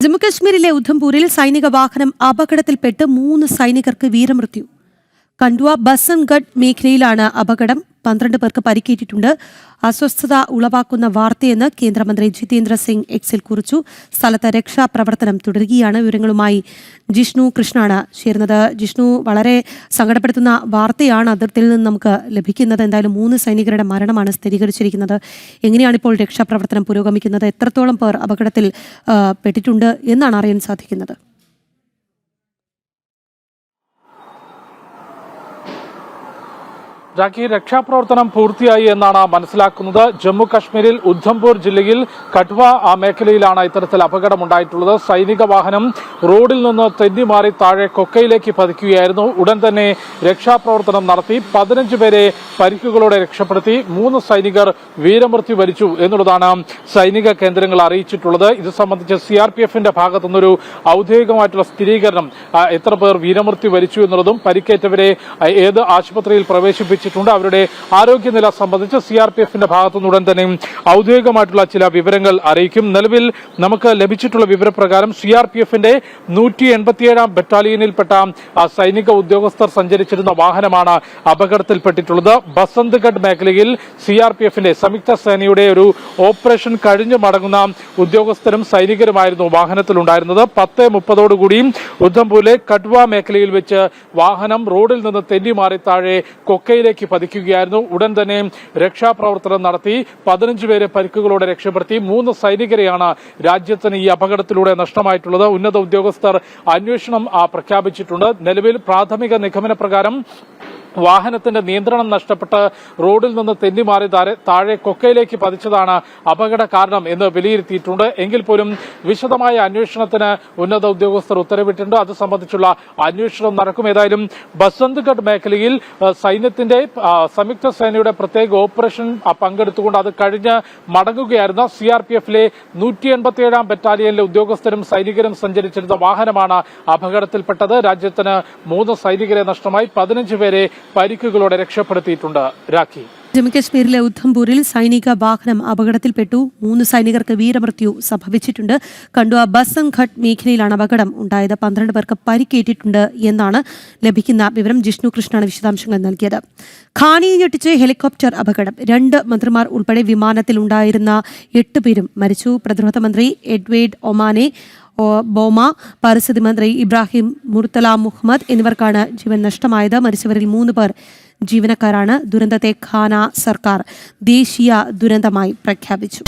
ജമ്മുകശ്മീരിലെ ഉധംപൂരിൽ സൈനിക വാഹനം അപകടത്തിൽപ്പെട്ട് 3 സൈനികർക്ക് വീരമൃത്യു. കണ്ട്വ ബസൻഗഡ് മേഖലയിലാണ് അപകടം. 12 പേർക്ക് പരിക്കേറ്റിട്ടുണ്ട്. അസ്വസ്ഥത ഉളവാക്കുന്ന വാർത്തയെന്ന് കേന്ദ്രമന്ത്രി ജിതേന്ദ്ര സിംഗ് എക്സിൽ കുറിച്ചു. സ്ഥലത്ത് രക്ഷാപ്രവർത്തനം തുടരുകയാണ്. വിവരങ്ങളുമായി ജിഷ്ണു കൃഷ്ണാണ് ചേരുന്നത്. ജിഷ്ണു, വളരെ സങ്കടപ്പെടുത്തുന്ന വാർത്തയാണ് അതിർത്തിയിൽ നിന്ന് നമുക്ക് ലഭിക്കുന്നത്. എന്തായാലും 3 സൈനികരുടെ മരണമാണ് സ്ഥിരീകരിച്ചിരിക്കുന്നത്. എങ്ങനെയാണ് ഇപ്പോൾ രക്ഷാപ്രവർത്തനം പുരോഗമിക്കുന്നത്? എത്രത്തോളം പേർ അപകടത്തിൽ പെട്ടിട്ടുണ്ട് എന്നാണ് അറിയാൻ സാധിക്കുന്നത്? ജാക്കി, രക്ഷാപ്രവർത്തനം പൂർത്തിയായി എന്നാണ് മനസ്സിലാക്കുന്നത്. ജമ്മു കശ്മീരിൽ ഉധംപൂർ ജില്ലയിൽ കട്വ മേഖലയിലാണ് ഇത്തരത്തിൽ അപകടമുണ്ടായിട്ടുള്ളത്. സൈനിക വാഹനം റോഡിൽ നിന്ന് തെന്നിമാറി താഴെ കൊക്കയിലേക്ക് പതിക്കുകയായിരുന്നു. ഉടൻ തന്നെ രക്ഷാപ്രവർത്തനം നടത്തി 15 പേരെ പരിക്കുകളോടെ രക്ഷപ്പെടുത്തി. 3 സൈനികർ വീരമൃത്യു വരിച്ചു എന്നുള്ളതാണ് സൈനിക കേന്ദ്രങ്ങൾ അറിയിച്ചിട്ടുള്ളത്. ഇത് സംബന്ധിച്ച് CRPFന്റെ ഭാഗത്തുനിന്നൊരു ഔദ്യോഗികമായിട്ടുള്ള സ്ഥിരീകരണം എത്ര പേർ വീരമൃത്യു വരിച്ചു എന്നുള്ളതും പരിക്കേറ്റവരെ ഏത് ആശുപത്രിയിൽ പ്രവേശിപ്പിച്ചു അവരുടെ ആരോഗ്യനില സംബന്ധിച്ച് CRPFന്റെ ഭാഗത്തുനിന്ന് ഉടൻ തന്നെ ഔദ്യോഗികമായിട്ടുള്ള ചില വിവരങ്ങൾ അറിയിക്കും. നിലവിൽ നമുക്ക് ലഭിച്ചിട്ടുള്ള വിവരപ്രകാരം CRPFന്റെ 187 ബറ്റാലിയനിൽപ്പെട്ട സൈനിക ഉദ്യോഗസ്ഥർ സഞ്ചരിച്ചിരുന്ന വാഹനമാണ് അപകടത്തിൽപ്പെട്ടിട്ടുള്ളത്. ബസന്ത്ഗഡ് മേഖലയിൽ CRPFന്റെ സംയുക്ത സേനയുടെ ഒരു ഓപ്പറേഷൻ കഴിഞ്ഞു മടങ്ങുന്ന ഉദ്യോഗസ്ഥരും സൈനികരുമായിരുന്നു വാഹനത്തിലുണ്ടായിരുന്നത്. 10:30 ഉധംപൂരിലെ കട്വ മേഖലയിൽ വെച്ച് വാഹനം റോഡിൽ നിന്ന് തെന്നിമാറി താഴെ കൊക്കയിലേക്ക് പതിക്കുകയായിരുന്നു. ഉടൻ തന്നെ രക്ഷാപ്രവർത്തനം നടത്തി 15 പേരെ പരിക്കുകളോടെ രക്ഷപ്പെടുത്തി. 3 സൈനികരെയാണ് രാജ്യത്തിന് ഈ അപകടത്തിലൂടെ നഷ്ടമായിട്ടുള്ളത്. ഉന്നത ഉദ്യോഗസ്ഥർ അന്വേഷണം പ്രഖ്യാപിച്ചിട്ടുണ്ട്. നിലവിൽ പ്രാഥമിക നിഗമന പ്രകാരം വാഹനത്തിന്റെ നിയന്ത്രണം നഷ്ടപ്പെട്ട് റോഡിൽ നിന്ന് തെന്നിമാറി താഴെ കൊക്കയിലേക്ക് പതിച്ചതാണ് അപകട കാരണം എന്ന് വിലയിരുത്തിയിട്ടുണ്ട്. എങ്കിൽ പോലും വിശദമായ അന്വേഷണത്തിന് ഉന്നത ഉദ്യോഗസ്ഥർ ഉത്തരവിട്ടിട്ടുണ്ട്. അത് സംബന്ധിച്ചുള്ള അന്വേഷണം നടക്കും. ഏതായാലും ബസന്ത്ഗഡ് മേഖലയിൽ സൈന്യത്തിന്റെ സംയുക്ത സേനയുടെ പ്രത്യേക ഓപ്പറേഷൻ പങ്കെടുത്തുകൊണ്ട് അത് കഴിഞ്ഞ് മടങ്ങുകയായിരുന്ന CRPFലെ 187 ബറ്റാലിയനിലെ ഉദ്യോഗസ്ഥരും സൈനികരും സഞ്ചരിച്ചിരുന്ന വാഹനമാണ് അപകടത്തിൽപ്പെട്ടത്. രാജ്യത്തിന് 3 സൈനികരെ നഷ്ടമായി. 15 പേരെ പരിക്കുകളോടെ രക്ഷപ്പെടുത്തിയിട്ടുണ്ട്. രാഖി, ജമ്മുകശ്മീരിലെ ഉധംപൂരിൽ സൈനിക വാഹനം അപകടത്തിൽപ്പെട്ടു. 3 സൈനികർക്ക് വീരമൃത്യു സംഭവിച്ചിട്ടുണ്ട്. കണ്ട്വ ബസൻഘട്ട് മേഖലയിലാണ് അപകടം ഉണ്ടായത്. 12 പേർക്ക് പരിക്കേറ്റിട്ടുണ്ട് എന്നാണ് ലഭിക്കുന്ന വിവരം. ജിഷ്ണു കൃഷ്ണാണ് വിശദാംശങ്ങൾ നൽകിയത്. ഖാനിയെ ഞെട്ടിച്ച് ഹെലികോപ്റ്റർ അപകടം. 2 മന്ത്രിമാർ ഉൾപ്പെടെ വിമാനത്തിൽ ഉണ്ടായിരുന്ന 8 പേരും മരിച്ചു. പ്രതിരോധ മന്ത്രി എഡ്വേർഡ് ഒമാനെ ബോമ, പരിസ്ഥിതി മന്ത്രി ഇബ്രാഹിം മുർത്തല മുഹമ്മദ് എന്നിവർക്കാണ് ജീവൻ നഷ്ടമായത്. മരിച്ചവരിൽ 3 പേർ ജീവനക്കാരാണ്. ദുരന്തത്തെ ഖാന സർക്കാർ ദേശീയ ദുരന്തമായി പ്രഖ്യാപിച്ചു.